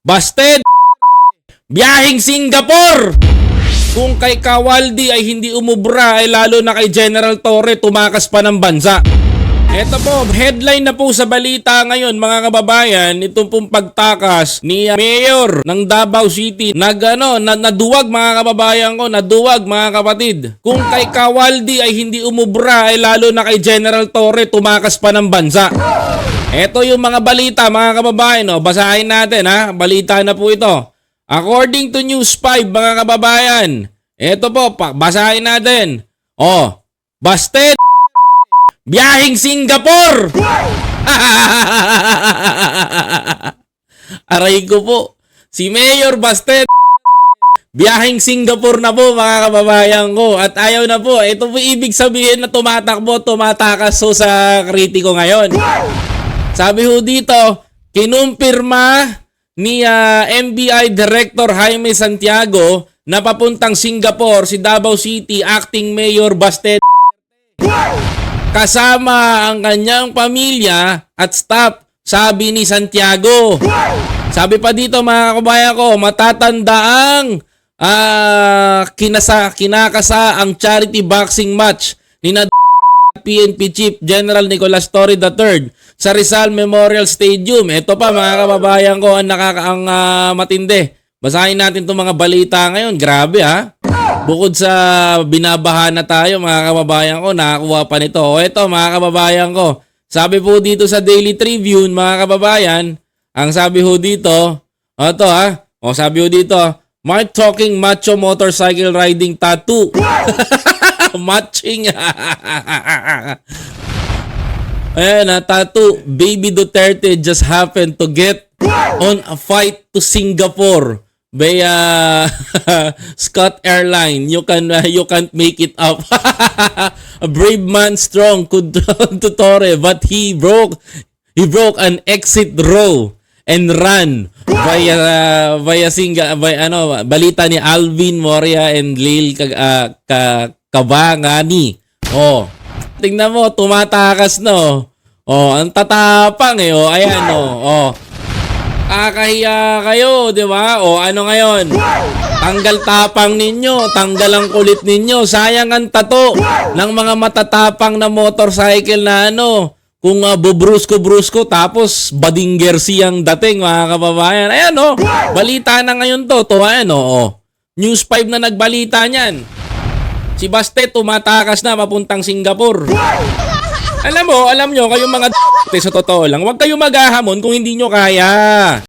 Busted! Biyaheng Singapore! Kung kay Kawaldi ay hindi umubra ay lalo na kay General Torre tumakas pa ng bansa. Eto po, headline na po sa balita ngayon mga kababayan, itong pong pagtakas ni Mayor ng Davao City. Naduwag mga kababayan ko, naduwag mga kapatid. Kung kay Kawaldi ay hindi umubra ay lalo na kay General Torre tumakas pa ng bansa. Eto yung mga balita mga kababayan, basahin natin ha, balita na po ito. According to News 5 mga kababayan, eto po, basahin natin. Busted! Biyaheng Singapore! Aray ko po, si Mayor Busted, biyaheng Singapore na po mga kababayan ko. At ayaw na po, ito po ibig sabihin na tumatakbo, tumatakas so sa kritiko ngayon. Sabi ho dito, kinumpirma ni NBI Director Jaime Santiago na papuntang Singapore si Davao City Acting Mayor Busted kasama ang kanyang pamilya at staff, sabi ni Santiago. Sabi pa dito mga kabayan ko, matatandaang kinakasa ang charity boxing match ni PNP Chief General Nicolas Torre III sa Rizal Memorial Stadium. Ito pa mga kababayan ko ang matindi. Basahin natin itong mga balita ngayon. Grabe ha. Bukod sa binabaha na tayo mga kababayan ko, nakakuha pa nito. Ito mga kababayan ko. Sabi po dito sa Daily Tribune mga kababayan, ang sabi ho dito, ito ha. Sabi ho dito, Mark talking macho motorcycle riding tattoo. Matching. Ayan tattoo. Baby Duterte just happened to get on a flight to Singapore by Scott Airline. You can't make it up. A brave man strong could to Torre, but he broke an exit row and ran via balita ni Alvin Moria and Lil Kabangani. Tingnan mo, tumatakas no. Ang tatapang ayan Kakahiya kayo, di ba? Ano ngayon? Tanggal tapang ninyo, tanggal ang kulit ninyo. Sayang ang tato ng mga matatapang na motorcycle na kung bubrusko-brusko tapos badinggersi ang dating mga kababayan. Ayan balita na ngayon to. News 5 na nagbalita niyan. Si Busted tumatakas na papuntang Singapore. Alam nyo, kayong mga sa totoo lang, huwag kayong maghahamon kung hindi nyo kaya.